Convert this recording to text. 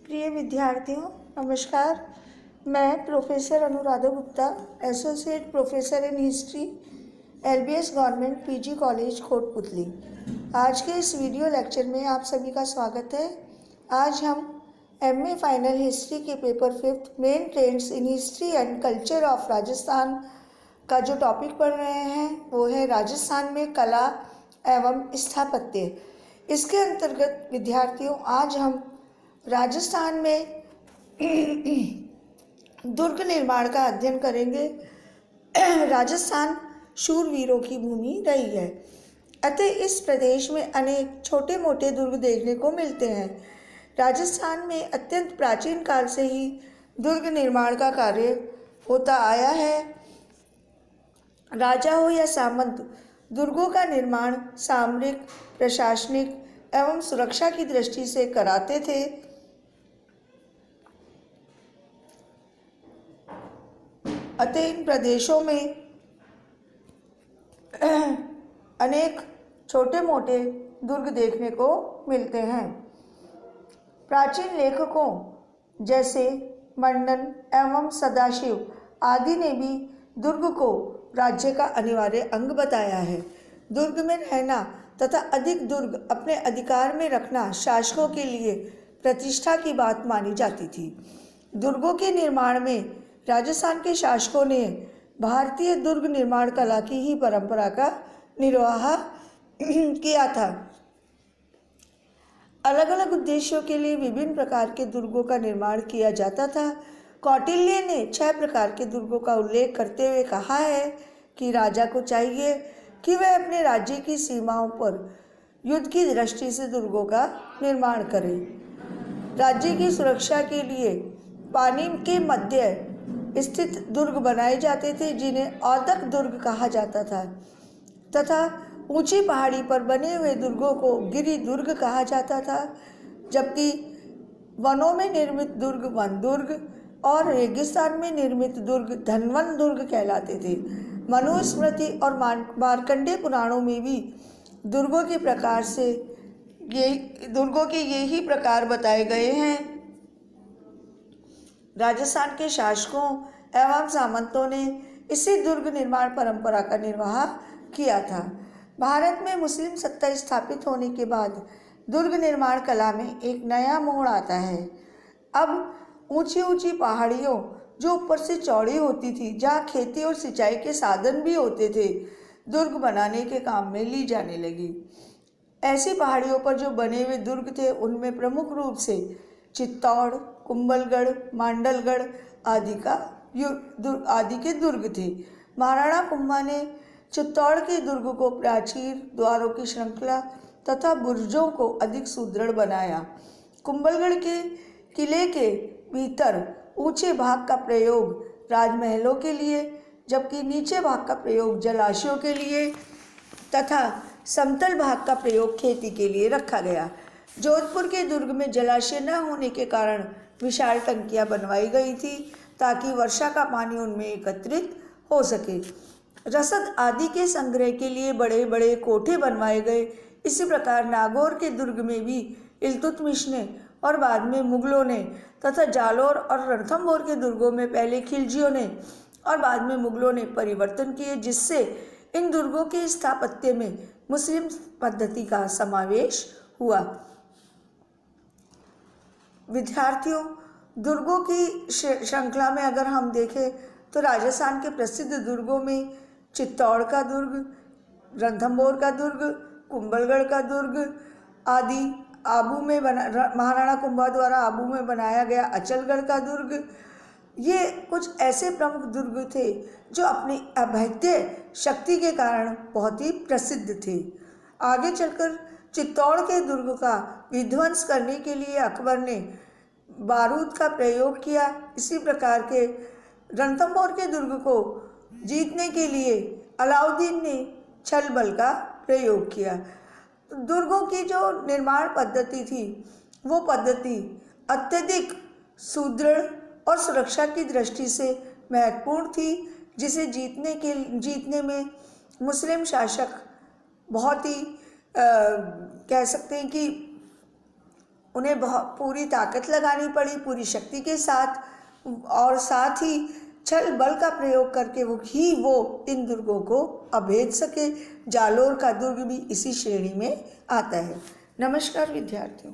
प्रिय विद्यार्थियों, नमस्कार। मैं professor Anuradha Gupta, associate professor in history, LBS government PG college Kotputli. आज के इस वीडियो लेक्चर में आप सभी का स्वागत है। आज हम MA फाइनल हिस्ट्री के paper 5 main trends in history and culture of Rajasthan का जो टॉपिक पढ़ रहे हैं वो है राजस्थान में कला एवं स्थापत्य। इसके अंतर्गत विद्यार्थियों, आज हम राजस्थान में दुर्ग निर्माण का अध्ययन करेंगे। राजस्थान शूरवीरों की भूमि रही है, अतः इस प्रदेश में अनेक छोटे मोटे दुर्ग देखने को मिलते हैं। राजस्थान में अत्यंत प्राचीन काल से ही दुर्ग निर्माण का कार्य होता आया है। राजा हो या सामंत, दुर्गों का निर्माण सामरिक, प्रशासनिक एवं सुरक्षा की दृष्टि से कराते थे। अतः इन प्रदेशों में अनेक छोटे मोटे दुर्ग देखने को मिलते हैं। प्राचीन लेखकों जैसे मंडन एवं सदाशिव आदि ने भी दुर्ग को राज्य का अनिवार्य अंग बताया है। दुर्ग में रहना तथा अधिक दुर्ग अपने अधिकार में रखना शासकों के लिए प्रतिष्ठा की बात मानी जाती थी। दुर्गों के निर्माण में राजस्थान के शासकों ने भारतीय दुर्ग निर्माण कला की ही परंपरा का निर्वाह किया था। अलग अलग उद्देश्यों के लिए विभिन्न प्रकार के दुर्गों का निर्माण किया जाता था। कौटिल्य ने 6 प्रकार के दुर्गों का उल्लेख करते हुए कहा है कि राजा को चाहिए कि वह अपने राज्य की सीमाओं पर युद्ध की दृष्टि से दुर्गों का निर्माण करे। राज्य की सुरक्षा के लिए पानी के मध्य स्थित दुर्ग बनाए जाते थे, जिन्हें औदक दुर्ग कहा जाता था, तथा ऊंची पहाड़ी पर बने हुए दुर्गों को गिरि दुर्ग कहा जाता था। जबकि वनों में निर्मित दुर्ग वन दुर्ग और रेगिस्तान में निर्मित दुर्ग धनवन दुर्ग कहलाते थे। मनुस्मृति और मार्कंडेय पुराणों में भी दुर्गों के यही प्रकार बताए गए हैं। राजस्थान के शासकों एवं सामंतों ने इसी दुर्ग निर्माण परंपरा का निर्वाह किया था। भारत में मुस्लिम सत्ता स्थापित होने के बाद दुर्ग निर्माण कला में एक नया मोड़ आता है। अब ऊंची ऊंची पहाड़ियों जो ऊपर से चौड़ी होती थी, जहाँ खेती और सिंचाई के साधन भी होते थे, दुर्ग बनाने के काम में ली जाने लगी। ऐसी पहाड़ियों पर जो बने हुए दुर्ग थे, उनमें प्रमुख रूप से चित्तौड़, कुंभलगढ़, मांडलगढ़ आदि के दुर्ग थे। महाराणा कुंभा ने चित्तौड़ के दुर्ग को प्राचीर, द्वारों की श्रृंखला तथा बुर्जों को अधिक सुदृढ़ बनाया। कुंभलगढ़ के किले के भीतर ऊंचे भाग का प्रयोग राजमहलों के लिए, जबकि नीचे भाग का प्रयोग जलाशयों के लिए तथा समतल भाग का प्रयोग खेती के लिए रखा गया। जोधपुर के दुर्ग में जलाशय न होने के कारण विशाल टंकियां बनवाई गई थी, ताकि वर्षा का पानी उनमें एकत्रित हो सके। रसद आदि के संग्रह के लिए बड़े बड़े कोठे बनवाए गए। इसी प्रकार नागौर के दुर्ग में भी इल्तुतमिश ने और बाद में मुगलों ने तथा जालौर और रणथंभौर के दुर्गों में पहले खिलजियों ने और बाद में मुगलों ने परिवर्तन किए, जिससे इन दुर्गों के स्थापत्य में मुस्लिम पद्धति का समावेश हुआ। विद्यार्थियों, दुर्गों की श्रृंखला में अगर हम देखें तो राजस्थान के प्रसिद्ध दुर्गों में चित्तौड़ का दुर्ग, रणथंभौर का दुर्ग, कुंभलगढ़ का दुर्ग आदि, आबू में महाराणा कुंभा द्वारा आबू में बनाया गया अचलगढ़ का दुर्ग, ये कुछ ऐसे प्रमुख दुर्ग थे जो अपनी अभेद्य शक्ति के कारण बहुत ही प्रसिद्ध थे। आगे चलकर चित्तौड़ के दुर्ग का विध्वंस करने के लिए अकबर ने बारूद का प्रयोग किया। इसी प्रकार के रणथंभौर के दुर्ग को जीतने के लिए अलाउद्दीन ने छल बल का प्रयोग किया। दुर्गों की जो निर्माण पद्धति थी, वो पद्धति अत्यधिक सुदृढ़ और सुरक्षा की दृष्टि से महत्वपूर्ण थी, जिसे जीतने में मुस्लिम शासक बहुत ही कह सकते हैं कि उन्हें बहुत पूरी ताकत लगानी पड़ी, पूरी शक्ति के साथ, और साथ ही छल बल का प्रयोग करके वो इन दुर्गों को अभेद सके। जालोर का दुर्ग भी इसी श्रेणी में आता है। नमस्कार विद्यार्थियों।